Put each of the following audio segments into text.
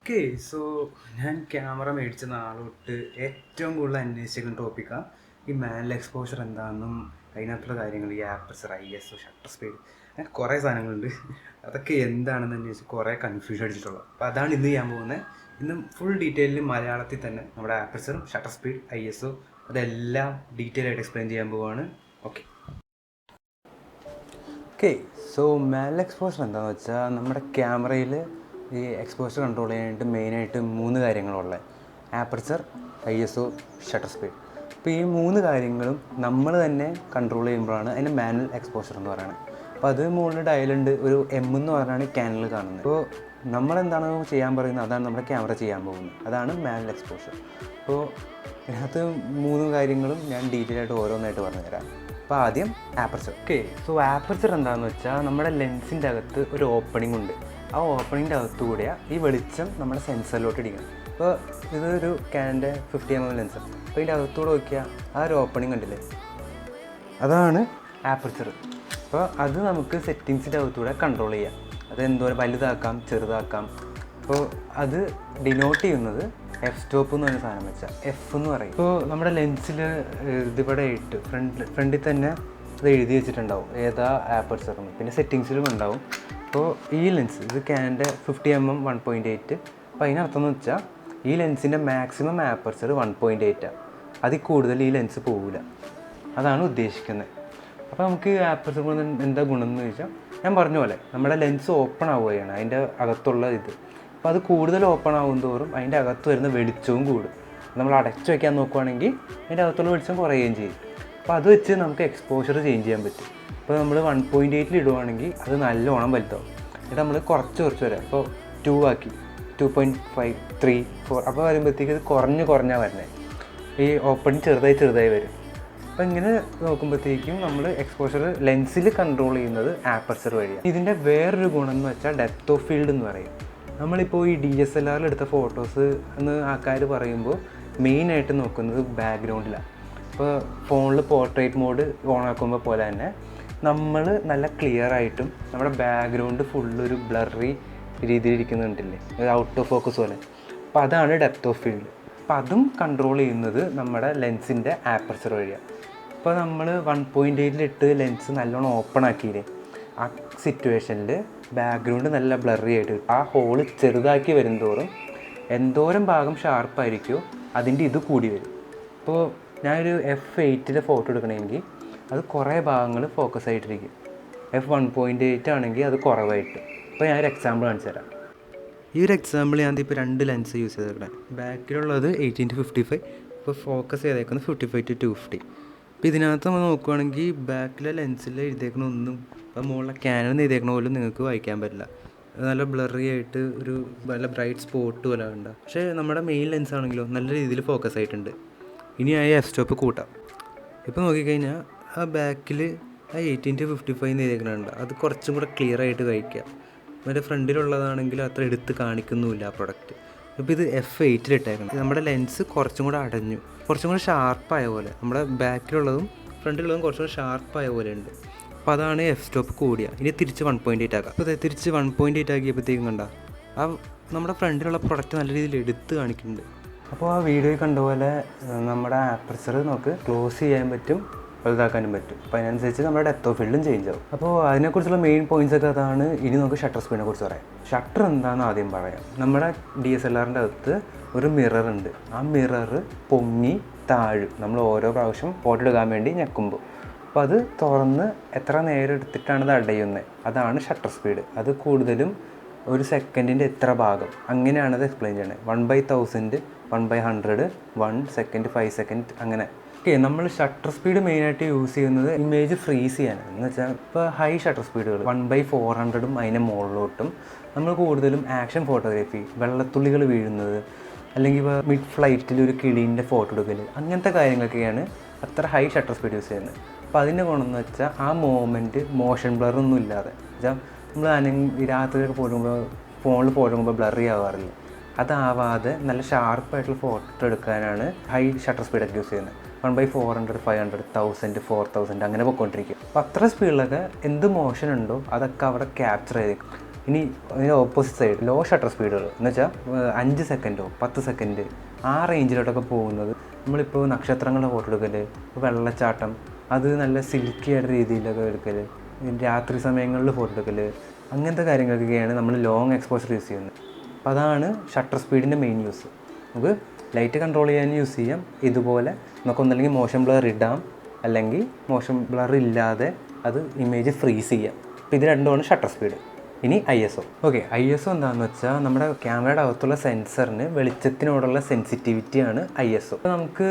Okay so ഞാൻ camera മേടിച്ച നാൾ തൊട്ട് ഏറ്റവും കൂടുതൽ അന്വേഷിക്കുന്ന ടോപ്പിക്കാണ് ഈ മാനുവൽ എക്സ്പോഷർ എന്താണെന്നും അതിനകത്തുള്ള കാര്യങ്ങൾ ഈ ആപ്പർച്ചർ ISO ഷട്ടർ സ്പീഡ് അങ്ങനെ കുറേ സാധനങ്ങളുണ്ട്. അതൊക്കെ എന്താണെന്ന് അന്വേഷിച്ച് കുറേ കൺഫ്യൂഷൻ അടിച്ചിട്ടുള്ളത്. അപ്പോൾ അതാണ് ഇന്ന് ചെയ്യാൻ പോകുന്നത്. ഇന്ന് ഫുൾ ഡീറ്റെയിലിൽ മലയാളത്തിൽ തന്നെ നമ്മുടെ ആപ്പർച്ചറും ഷട്ടർ സ്പീഡ് ISO അതെല്ലാം ഡീറ്റെയിൽ ആയിട്ട് എക്സ്പ്ലെയിൻ ചെയ്യാൻ പോവുകയാണ്. Okay okay so manual exposure എന്താണെന്ന് വെച്ചാൽ നമ്മുടെ ക്യാമറയിൽ ഈ എക്സ്പോഷർ കൺട്രോൾ ചെയ്യാനായിട്ട് മെയിനായിട്ട് 3 കാര്യങ്ങളുള്ളത്: ആപ്പർച്ചർ, ISO, ഷട്ടർ സ്പീഡ്. അപ്പോൾ ഈ 3 കാര്യങ്ങളും നമ്മൾ തന്നെ കൺട്രോൾ ചെയ്യുമ്പോഴാണ് അതിൻ്റെ മാനുവൽ എക്സ്പോഷർ എന്ന് പറയുന്നത്. അപ്പോൾ അത് മുകളിൽ ഡയലുണ്ട്, ഒരു എന്ന് പറഞ്ഞാണ് ക്യാനിൽ കാണുന്നത്. അപ്പോൾ നമ്മളെന്താണോ ചെയ്യാൻ പറയുന്നത് അതാണ് നമ്മുടെ ക്യാമറ ചെയ്യാൻ പോകുന്നത്. അതാണ് മാനുവൽ എക്സ്പോഷർ. അപ്പോൾ ഇതിനകത്ത് 3 കാര്യങ്ങളും ഞാൻ ഡീറ്റെയിൽ ആയിട്ട് ഓരോന്നായിട്ട് പറഞ്ഞുതരാം. അപ്പോൾ ആദ്യം ആപ്പർച്ചർ. ഓക്കെ സോ ആപ്പർച്ചർ എന്താണെന്ന് വെച്ചാൽ നമ്മുടെ ലെൻസിൻ്റെ അകത്ത് ഒരു ഓപ്പണിംഗ് ഉണ്ട്. ആ ഓപ്പണിങ്ങിൻ്റെ അകത്തുകൂടിയാണ് ഈ വെളിച്ചം നമ്മുടെ സെൻസറിലോട്ട് ഇടിക്കണം. അപ്പോൾ ഇതൊരു ക്യാനൻ്റെ 50mm ലെൻസ്. അപ്പോൾ ഇതിൻ്റെ അകത്തൂടെ നോക്കിയാൽ ആ ഒരു ഓപ്പണിംഗ് കണ്ടില്ലേ, അതാണ് ആപ്പർച്ചർ. അപ്പോൾ അത് നമുക്ക് സെറ്റിങ്സിൻ്റെ അകത്തൂടെ കൺട്രോൾ ചെയ്യാം. അത് എന്തോരം വലുതാക്കാം, ചെറുതാക്കാം. അപ്പോൾ അത് ഡിനോട്ട് ചെയ്യുന്നത് എഫ് സ്റ്റോപ്പ് എന്ന് പറഞ്ഞ സാധനം വെച്ചാൽ എഫ് എന്ന് പറയും. ഇപ്പോൾ നമ്മുടെ ലെൻസിൽ ഇതിവിടെ ഇട്ട് ഫ്രണ്ടിൽ തന്നെ അത് എഴുതി വെച്ചിട്ടുണ്ടാവും ഏതാ ആപ്പർച്ചർന്ന്. പിന്നെ സെറ്റിങ്സിലും ഉണ്ടാവും. അപ്പോൾ ഈ ലെൻസ് ഇത് ക്യാനൻ്റെ 50mm 1.8. അപ്പോൾ അതിനർത്ഥം എന്ന് വെച്ചാൽ ഈ ലെൻസിൻ്റെ മാക്സിമം ആപ്പർച്ചർ 1.8 ആണ്. അതിൽ കൂടുതൽ ഈ ലെൻസ് പോകില്ല, അതാണ് ഉദ്ദേശിക്കുന്നത്. അപ്പോൾ നമുക്ക് ആപ്പർച്ചർ കൊണ്ട് എന്താ ഗുണം എന്ന് ചോദിച്ചാൽ, ഞാൻ പറഞ്ഞ പോലെ നമ്മുടെ ലെൻസ് ഓപ്പൺ ആവുകയാണ് അതിൻ്റെ അകത്തുള്ള ഇത്. അപ്പോൾ അത് കൂടുതൽ ഓപ്പൺ ആകും തോറും അതിൻ്റെ അകത്ത് വരുന്ന വെളിച്ചവും കൂടും. നമ്മൾ അടച്ചു വയ്ക്കാൻ നോക്കുവാണെങ്കിൽ അതിൻ്റെ അകത്തുള്ള വെളിച്ചം കുറയുകയും ചെയ്യും. അപ്പോൾ അത് വെച്ച് നമുക്ക് എക്സ്പോഷർ ചേഞ്ച് ചെയ്യാൻ പറ്റും. ഇപ്പോൾ നമ്മൾ 1.8 ഇടുവാണെങ്കിൽ അത് നല്ലോണം വലുതാവും. എന്നിട്ട് നമ്മൾ കുറച്ച് വരാം. ഇപ്പോൾ 2 ആക്കി 2.5, 3, 4 അപ്പോൾ വരുമ്പോഴത്തേക്ക് ഇത് കുറഞ്ഞാണ് വരുന്നത്. ഈ ഓപ്പണിങ് ചെറുതായി വരും. അപ്പോൾ ഇങ്ങനെ നോക്കുമ്പോഴത്തേക്കും നമ്മൾ എക്സ്പോഷർ ലെൻസിൽ കൺട്രോൾ ചെയ്യുന്നത് ആപ്പർച്ചർ വഴിയാണ്. ഇതിൻ്റെ വേറൊരു ഗുണം എന്ന് വെച്ചാൽ ഡെപ്ത് ഓഫ് ഫീൽഡ് എന്ന് പറയും. നമ്മളിപ്പോൾ ഈ DSLR എടുത്ത ഫോട്ടോസ് എന്ന് ആൾക്കാർ പറയുമ്പോൾ മെയിനായിട്ട് നോക്കുന്നത് ബാക്ക്ഗ്രൗണ്ടിലാണ്. ഇപ്പോൾ ഫോണിൽ പോർട്രേറ്റ് മോഡ് ഓൺ ആക്കുമ്പോൾ പോലെ തന്നെ നമ്മൾ നല്ല ക്ലിയർ ആയിട്ടും നമ്മുടെ ബാക്ക്ഗ്രൗണ്ട് ഫുള്ളൊരു ബ്ലറി രീതിയിലിരിക്കുന്നുണ്ടല്ലേ, ഔട്ട് ഓഫ് ഫോക്കസ് പോലെ. അപ്പോൾ അതാണ് ഡെപ്ത് ഓഫ് ഫീൽഡ്. അപ്പോൾ അതും കൺട്രോൾ ചെയ്യുന്നത് നമ്മുടെ ലെൻസിൻ്റെ ആപ്പർച്ചർ വഴിയാണ്. ഇപ്പോൾ നമ്മൾ 1.8 ലെൻസ് നല്ലോണം ഓപ്പൺ ആക്കിയില്ലേ, ആ സിറ്റുവേഷനിൽ ബാക്ക്ഗ്രൗണ്ട് നല്ല ബ്ലറി ആയിട്ട് ആ ഹോള് ചെറുതാക്കി വരുംതോറും എന്തോരം ഭാഗം ഷാർപ്പായിരിക്കുമോ അതിൻ്റെ ഇത് കൂടി വരും. ഇപ്പോൾ ഞാനൊരു F8 ഫോട്ടോ എടുക്കണമെങ്കിൽ അത് കുറേ ഭാഗങ്ങൾ ഫോക്കസ് ആയിട്ടിരിക്കും. F1.8 ആണെങ്കിൽ അത് കുറവായിട്ട്. ഇപ്പോൾ ഞാനൊരു എക്സാമ്പിൾ കാണിച്ചു തരാം. ഈ ഒരു എക്സാമ്പിൾ ഞാൻ ഇപ്പോൾ 2 ലെൻസ് യൂസ് ചെയ്തേക്കണേ. ബാക്കിലുള്ളത് 18-55, ഇപ്പോൾ ഫോക്കസ് ചെയ്തേക്കുന്നത് 55-250. അപ്പോൾ ഇതിനകത്ത് നമ്മൾ നോക്കുവാണെങ്കിൽ ബാക്കിലെ ലെൻസിൽ എഴുതിയേക്കണ ഒന്നും ഇപ്പോൾ മുകളിലെ ക്യാനൻ എഴുതിയേക്കണ പോലും നിങ്ങൾക്ക് വായിക്കാൻ പറ്റില്ല. നല്ല ബ്ലറി ആയിട്ട് ഒരു നല്ല ബ്രൈറ്റ് സ്പോട്ട് പോലെ ഉണ്ട്. പക്ഷേ നമ്മുടെ മെയിൻ ലെൻസ് ആണെങ്കിലോ നല്ല രീതിയിൽ ഫോക്കസ് ആയിട്ടുണ്ട്. ഇനി ആ എഫ് സ്റ്റോപ്പ് കൂട്ടാം. ഇപ്പോൾ നോക്കിക്കഴിഞ്ഞാൽ ആ ബാക്കിൽ ആ 18-55 എഴുതിയേക്കണുണ്ട്, അത് കുറച്ചും കൂടെ ക്ലിയർ ആയിട്ട് കഴിക്കാം. മറ്റേ ഫ്രണ്ടിലുള്ളതാണെങ്കിൽ അത്ര എടുത്ത് കാണിക്കുന്നുമില്ല ആ പ്രൊഡക്റ്റ്. ഇപ്പോൾ ഇത് F8 ഇട്ടേക്കണം. നമ്മുടെ ലെൻസ് കുറച്ചും കൂടെ അടഞ്ഞു, കുറച്ചും കൂടെ ഷാർപ്പായ പോലെ. നമ്മുടെ ബാക്കിലുള്ളതും ഫ്രണ്ടിലുള്ളതും കുറച്ചും കൂടെ ഷാർപ്പായ പോലെ ഉണ്ട്. അപ്പോൾ അതാണ് എഫ് സ്റ്റോപ്പ് കൂടിയ. ഇനി തിരിച്ച് 1.8 ആക്കാം. അപ്പോൾ തിരിച്ച് 1.8 ആക്കിയപ്പോഴത്തേക്കും കണ്ട ആ നമ്മുടെ ഫ്രണ്ടിലുള്ള പ്രൊഡക്റ്റ് നല്ല രീതിയിൽ എടുത്ത് കാണിക്കുന്നുണ്ട്. അപ്പോൾ ആ വീഡിയോയിൽ കണ്ടപോലെ നമ്മുടെ ആപ്പർച്ചർ നമുക്ക് ക്ലോസ് ചെയ്യാൻ പറ്റും, വലുതാക്കാനും പറ്റും. അപ്പോൾ അതിനനുസരിച്ച് നമ്മുടെ ഡെപ്ത് ഓഫ് ഫീൽഡും ചേഞ്ച് ആവും. അപ്പോൾ അതിനെക്കുറിച്ചുള്ള മെയിൻ പോയിൻറ്റ്സ് ഒക്കെ അതാണ്. ഇനി നമുക്ക് ഷട്ടർ സ്പീഡിനെ കുറിച്ച് പറയാം. ഷട്ടർ എന്താണെന്ന് ആദ്യം പറയാം. നമ്മുടെ DSLRൻ്റെ അകത്ത് ഒരു മിറർ ഉണ്ട്. ആ മിറർ പൊങ്ങി താഴും നമ്മൾ ഓരോ പ്രാവശ്യം ഫോട്ടോ എടുക്കാൻ വേണ്ടി ഞെക്കുമ്പോൾ. അപ്പോൾ അത് തുറന്ന് എത്ര നേരം എടുത്തിട്ടാണ് ഇത് അടയുന്നത്, അതാണ് ഷട്ടർ സ്പീഡ്. അത് കൂടുതലും ഒരു സെക്കൻഡിൻ്റെ എത്ര ഭാഗം അങ്ങനെയാണത് എക്സ്പ്ലെയിൻ ചെയ്യണത്. 1/1000, 1/100, 1 സെക്കൻഡ്, 5 സെക്കൻഡ് അങ്ങനെ. ഓക്കെ, നമ്മൾ ഷട്ടർ സ്പീഡ് മെയിനായിട്ട് യൂസ് ചെയ്യുന്നത് ഇമേജ് ഫ്രീസ് ചെയ്യാനാണ്. എന്ന് വെച്ചാൽ ഇപ്പോൾ ഹൈ ഷട്ടർ സ്പീഡുകൾ 1/400 അതിൻ്റെ മുകളിലോട്ടും നമ്മൾ കൂടുതലും ആക്ഷൻ ഫോട്ടോഗ്രാഫി, വെള്ളത്തുള്ളികൾ വീഴുന്നത്, അല്ലെങ്കിൽ ഇപ്പോൾ മിഡ് ഫ്ലൈറ്റിൽ ഒരു കിളീൻ്റെ ഫോട്ടോ എടുക്കൽ, അങ്ങനത്തെ കാര്യങ്ങളൊക്കെയാണ് അത്ര ഹൈ ഷട്ടർ സ്പീഡ് യൂസ് ചെയ്യുന്നത്. അപ്പോൾ അതിൻ്റെ ഗുണമെന്ന് വെച്ചാൽ ആ മോമെൻറ്റ് മോഷൻ ബ്ലറൊന്നും ഇല്ലാതെ, വെച്ചാൽ നമ്മൾ രാത്രിയൊക്കെ പോകുമ്പോൾ ഫോണിൽ ഫോട്ടോ ബ്ലറി ആവാറില്ല, അതാവാതെ നല്ല ഷാർപ്പായിട്ടുള്ള ഫോട്ടോ എടുക്കാനാണ് ഹൈ ഷട്ടർ സ്പീഡൊക്കെ യൂസ് ചെയ്യുന്നത്. 1/400, 500, 1000, 4000 അങ്ങനെ പോയിക്കൊണ്ടിരിക്കും. അപ്പോൾ അത്ര സ്പീഡിലൊക്കെ എന്ത് മോഷൻ ഉണ്ടോ അതൊക്കെ അവിടെ ക്യാപ്ചർ ചെയ്തേക്കും. ഇനി അതിന് ഓപ്പോസിറ്റ് സൈഡ് ലോ ഷട്ടർ സ്പീഡുകൾ എന്ന് വെച്ചാൽ 5 സെക്കൻഡോ 10 സെക്കൻഡ് ആ റേഞ്ചിലോട്ടൊക്കെ പോകുന്നത്. നമ്മളിപ്പോൾ നക്ഷത്രങ്ങളുടെ ഫോട്ടോ എടുക്കൽ, വെള്ളച്ചാട്ടം, അത് നല്ല സിൽക്കി ആയിട്ട് രീതിയിലൊക്കെ എടുക്കൽ, രാത്രി സമയങ്ങളിൽ ഫോട്ടോ എടുക്കൽ, അങ്ങനത്തെ കാര്യങ്ങൾക്കൊക്കെയാണ് നമ്മൾ ലോങ് എക്സ്പോഷർ യൂസ് ചെയ്യുന്നത്. അപ്പോൾ അതാണ് ഷട്ടർ സ്പീഡിൻ്റെ മെയിൻ യൂസ്. നമുക്ക് ലൈറ്റ് കൺട്രോൾ ചെയ്യാൻ യൂസ് ചെയ്യാം. ഇതുപോലെ നമുക്കൊന്നല്ലെങ്കിൽ മോഷൻ ബ്ലർ ഇടാം, അല്ലെങ്കിൽ മോഷൻ ബ്ലർ ഇല്ലാതെ അത് ഇമേജ് ഫ്രീസ് ചെയ്യാം. അപ്പോൾ ഇത് രണ്ടുമാണ് ഷട്ടർ സ്പീഡ്. ഇനി ISO. ഓക്കെ, ISO എന്താണെന്ന് വെച്ചാൽ നമ്മുടെ ക്യാമറയുടെ അകത്തുള്ള സെൻസറിന് വെളിച്ചത്തിനോടുള്ള സെൻസിറ്റിവിറ്റിയാണ് ISO. അപ്പോൾ നമുക്ക്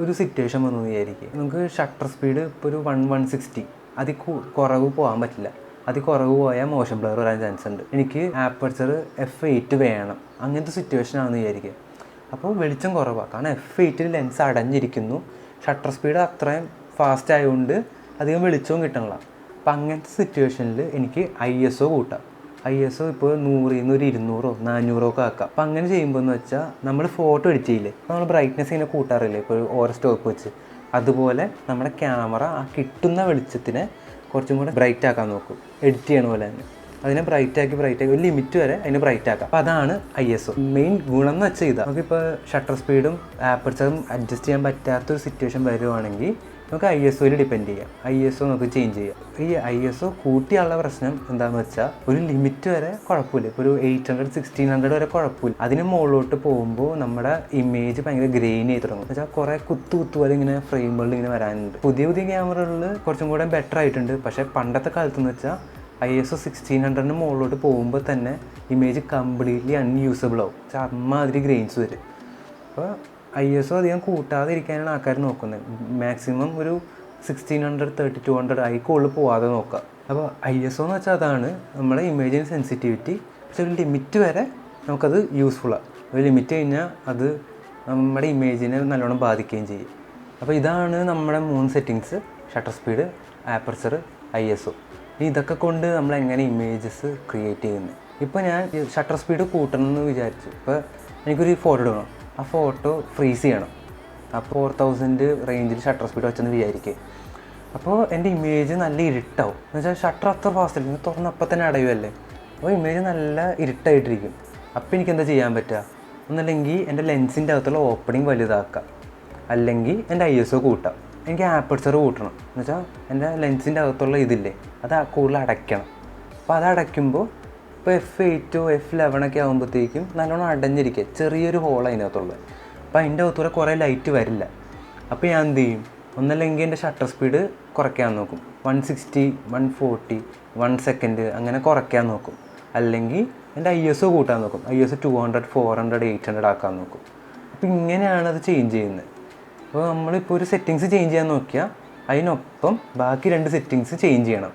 ഒരു സിറ്റുവേഷൻ വന്നു വിചാരിക്കുക, നമുക്ക് ഷട്ടർ സ്പീഡ് ഇപ്പോൾ ഒരു 160, അതിൽ കുറവ് പോകാൻ പറ്റില്ല. അതിൽ കുറവ് പോയാൽ മോഷൻ ബ്ലർ വരാൻ ചാൻസ് ഉണ്ട്. എനിക്ക് ആപ്പർച്ചർ F8 വേണം, അങ്ങനത്തെ സിറ്റുവേഷൻ ആണെന്ന് വിചാരിക്കുക. അപ്പോൾ വെളിച്ചം കുറവാണ്, കാരണം F8 ലെൻസ് അടഞ്ഞിരിക്കുന്നു, ഷട്ടർ സ്പീഡ് അത്രയും ഫാസ്റ്റ് ആയതുകൊണ്ട് അധികം വെളിച്ചവും കിട്ടണില്ല. അപ്പോൾ അങ്ങനത്തെ സിറ്റുവേഷനിൽ എനിക്ക് ISO കൂട്ടാം. ISO ഇപ്പോൾ 100, 200, 400 ഒക്കെ ആക്കാം. അപ്പോൾ അങ്ങനെ ചെയ്യുമ്പോൾ എന്ന് വെച്ചാൽ നമ്മൾ ഫോട്ടോ എഡിറ്റ് ചെയ്യില്ലേ, അപ്പോൾ നമ്മൾ ബ്രൈറ്റ്നെസ് ഇങ്ങനെ കൂട്ടാറില്ലേ ഇപ്പോൾ ഓരോ സ്റ്റോപ്പ് വെച്ച്, അതുപോലെ നമ്മുടെ ക്യാമറ ആ കിട്ടുന്ന വെളിച്ചത്തിനെ കുറച്ചും കൂടെ ബ്രൈറ്റ് ആക്കാൻ നോക്കും, എഡിറ്റ് ചെയ്യണ പോലെ തന്നെ. അതിനെ ബ്രൈറ്റാക്കി ഒരു ലിമിറ്റ് വരെ അതിനെ ബ്രൈറ്റ് ആക്കാം. അപ്പോൾ അതാണ് ISO. മെയിൻ ഗുണം എന്ന് വെച്ചാൽ ഇതാണ്. നമുക്കിപ്പോൾ ഷട്ടർ സ്പീഡും ആപ്പർച്ചറും അഡ്ജസ്റ്റ് ചെയ്യാൻ പറ്റാത്തൊരു സിറ്റുവേഷൻ വരുവാണെങ്കിൽ നമുക്ക് ISOയിൽ ഡിപ്പെൻഡ് ചെയ്യാം. ISO നമുക്ക് ചേഞ്ച് ചെയ്യാം. ഈ ISO കൂട്ടിയുള്ള പ്രശ്നം എന്താണെന്ന് വെച്ചാൽ ഒരു ലിമിറ്റ് വരെ കുഴപ്പമില്ല. ഇപ്പോൾ ഒരു 800, 1600 വരെ കുഴപ്പമില്ല. അതിന് മുകളിലോട്ട് പോകുമ്പോൾ നമ്മുടെ ഇമേജ് ഭയങ്കര ഗ്രെയിൻ ചെയ്ത് തുടങ്ങും. എന്ന് വെച്ചാൽ കുറേ കുത്തു പോലെ ഇങ്ങനെ ഫ്രെയിമുകളിൽ ഇങ്ങനെ വരാനുണ്ട്. പുതിയ ക്യാമറകളിൽ കുറച്ചും കൂടെ ബെറ്റർ ആയിട്ടുണ്ട്. പക്ഷേ പണ്ടത്തെ കാലത്തെന്ന് വെച്ചാൽ ISO 1600 മുകളിലോട്ട് പോകുമ്പോൾ തന്നെ ഇമേജ് കംപ്ലീറ്റ്ലി അൺയൂസബിൾ ആവും. അമ്മാതിരി ഗ്രെയിൻസ് വരും. അപ്പോൾ ISO അധികം കൂട്ടാതെ ഇരിക്കാനാണ് ആൾക്കാർ നോക്കുന്നത്. മാക്സിമം ഒരു 1600, 3200 അതിൽ പോവാതെ നോക്കുക. അപ്പോൾ ISO എന്ന് വെച്ചാൽ അതാണ് നമ്മുടെ ഇമേജിന് സെൻസിറ്റിവിറ്റി. പക്ഷെ ഒരു ലിമിറ്റ് വരെ നമുക്കത് യൂസ്ഫുള്ളാണ്. ഒരു ലിമിറ്റ് കഴിഞ്ഞാൽ അത് നമ്മുടെ ഇമേജിനെ നല്ലോണം ബാധിക്കുകയും ചെയ്യും. അപ്പോൾ ഇതാണ് നമ്മുടെ 3 settings: shutter speed, aperture, ISO. ഇതൊക്കെ കൊണ്ട് നമ്മൾ എങ്ങനെ ഇമേജസ് ക്രിയേറ്റ് ചെയ്യുന്നത്. ഇപ്പോൾ ഞാൻ ഷട്ടർ സ്പീഡ് കൂട്ടണമെന്ന് വിചാരിച്ചു. ഇപ്പോൾ എനിക്കൊരു ഫോട്ടോ എടുക്കണം, ആ ഫോട്ടോ ഫ്രീസ് ചെയ്യണം. അപ്പോൾ 4000 റേഞ്ചിൽ ഷട്ടർ സ്പീഡ് വെച്ചെന്ന് വിചാരിക്കുക. അപ്പോൾ എൻ്റെ ഇമേജ് നല്ല ഇരുട്ടാവും. എന്ന് വെച്ചാൽ ഷട്ടർ അത്ര ഫാസ്റ്റ് ഇല്ലെങ്കിൽ തുറന്നപ്പം തന്നെ അടയുമല്ലേ. അപ്പോൾ ഇമേജ് നല്ല ഇരുട്ടായിട്ടിരിക്കും. അപ്പോൾ എനിക്ക് എന്താ ചെയ്യാൻ പറ്റുക? ഒന്നല്ലെങ്കിൽ എൻ്റെ ലെൻസിൻ്റെ അകത്തുള്ള ഓപ്പണിങ് വലുതാക്കാം, അല്ലെങ്കിൽ എൻ്റെ ISO കൂട്ടാം. എനിക്ക് ആപ്പർച്ചർ കൂട്ടണം. എന്ന് വെച്ചാൽ എൻ്റെ ലെൻസിൻ്റെ അകത്തുള്ള ഇതില്ലേ, അത് കൂടുതൽ അടയ്ക്കണം. അപ്പോൾ അത് അടയ്ക്കുമ്പോൾ ഇപ്പോൾ F8, F11 ഒക്കെ ആകുമ്പോഴത്തേക്കും നല്ലോണം അടഞ്ഞിരിക്കുക, ചെറിയൊരു ഹോൾ അതിനകത്തുള്ളത്. അപ്പോൾ അതിൻ്റെ അകത്തൂടെ കുറേ ലൈറ്റ് വരില്ല. അപ്പോൾ ഞാൻ എന്ത് ചെയ്യും? ഒന്നല്ലെങ്കിൽ എൻ്റെ ഷട്ടർ സ്പീഡ് കുറയ്ക്കാൻ നോക്കും, 160, 140, 1 സെക്കൻഡ് അങ്ങനെ കുറയ്ക്കാൻ നോക്കും. അല്ലെങ്കിൽ എൻ്റെ ISO കൂട്ടാൻ നോക്കും, ISO 200, 400, 800 ആക്കാൻ നോക്കും. അപ്പോൾ ഇങ്ങനെയാണ് അത് ചേഞ്ച് ചെയ്യുന്നത്. അപ്പോൾ നമ്മളിപ്പോൾ ഒരു സെറ്റിങ്സ് ചേഞ്ച് ചെയ്യാൻ നോക്കിയാൽ അതിനൊപ്പം ബാക്കി 2 സെറ്റിങ്സ് ചേഞ്ച് ചെയ്യണം,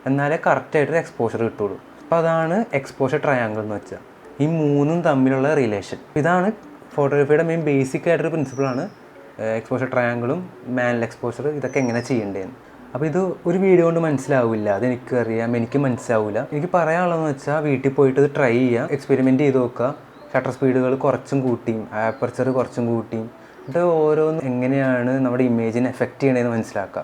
എന്നാലേ കറക്റ്റായിട്ടൊരു എക്സ്പോഷർ കിട്ടുള്ളൂ. അപ്പോൾ അതാണ് എക്സ്പോഷർ ട്രയാങ്കിൾ എന്ന് വെച്ചാൽ. ഈ 3ഉം തമ്മിലുള്ള റിലേഷൻ. ഇതാണ് ഫോട്ടോഗ്രാഫിയുടെ മെയിൻ ബേസിക് ആയിട്ടൊരു പ്രിൻസിപ്പിളാണ്. എക്സ്പോഷർ ട്രയാങ്കിളും മാനുവൽ എക്സ്പോഷർ ഇതൊക്കെ എങ്ങനെ ചെയ്യേണ്ടതെന്ന്. അപ്പോൾ ഇത് ഒരു വീഡിയോ കൊണ്ട് മനസ്സിലാവില്ല, അതെനിക്കറിയാം, എനിക്ക് മനസ്സിലാവില്ല. എനിക്ക് പറയാനുള്ളതെന്ന് വെച്ചാൽ വീട്ടിൽ പോയിട്ട് ഇത് ട്രൈ ചെയ്യുക, എക്സ്പെരിമെൻറ്റ് ചെയ്ത് നോക്കുക. ഷട്ടർ സ്പീഡുകൾ കുറച്ചും കൂട്ടിയും ആപ്പർച്ചർ കുറച്ചും കൂട്ടിയും ഇത് ഓരോന്നും എങ്ങനെയാണ് നമ്മുടെ ഇമേജിനെ എഫക്റ്റ് ചെയ്യണമെന്ന് മനസ്സിലാക്കുക.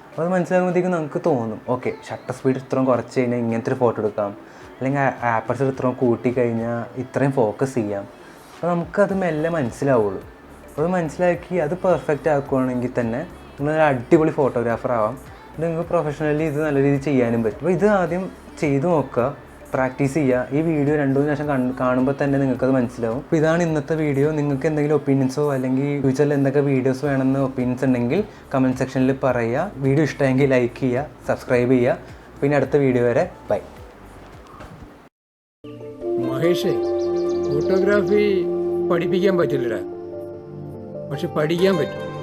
അപ്പോൾ അത് മനസ്സിലാക്കുമ്പോഴത്തേക്കും നമുക്ക് തോന്നും, ഓക്കെ ഷട്ടർ സ്പീഡ് ഇത്രയും കുറച്ച് കഴിഞ്ഞാൽ ഇങ്ങനത്തെ ഒരു ഫോട്ടോ എടുക്കാം, അല്ലെങ്കിൽ ആപ്പർച്ചർ ഇത്രയും കൂട്ടിക്കഴിഞ്ഞാൽ ഇത്രയും ഫോക്കസ് ചെയ്യാം. അപ്പോൾ നമുക്കത് മെല്ലെ മനസ്സിലാവുള്ളൂ. അപ്പോൾ അത് മനസ്സിലാക്കി അത് പെർഫെക്റ്റ് ആക്കുകയാണെങ്കിൽ തന്നെ നിങ്ങളൊരു അടിപൊളി ഫോട്ടോഗ്രാഫർ ആവാം. നിങ്ങൾക്ക് പ്രൊഫഷണലി ഇത് നല്ല രീതിയിൽ ചെയ്യാനും പറ്റും. അപ്പോൾ ഇത് ആദ്യം ചെയ്ത് നോക്കുക, പ്രാക്ടീസ് ചെയ്യുക. ഈ വീഡിയോ 2-3 ശേഷം കാണുമ്പോൾ തന്നെ നിങ്ങൾക്കത് മനസ്സിലാവും. അപ്പോൾ ഇതാണ് ഇന്നത്തെ വീഡിയോ. നിങ്ങൾക്ക് എന്തെങ്കിലും ഒപ്പീനിയൻസോ അല്ലെങ്കിൽ ഫ്യൂച്ചറിൽ എന്തൊക്കെ വീഡിയോസ് വേണമെന്ന് ഒപ്പീനിയൻസ് ഉണ്ടെങ്കിൽ കമൻറ്റ് സെക്ഷനിൽ പറയുക. വീഡിയോ ഇഷ്ടമെങ്കിൽ ലൈക്ക് ചെയ്യുക, സബ്സ്ക്രൈബ് ചെയ്യുക. പിന്നെ അടുത്ത വീഡിയോ വരെ ബൈ. മഹേഷേ, ഫോട്ടോഗ്രാഫി പഠിപ്പിക്കാൻ പറ്റില്ലടാ, പക്ഷെ പഠിക്കാൻ പറ്റും.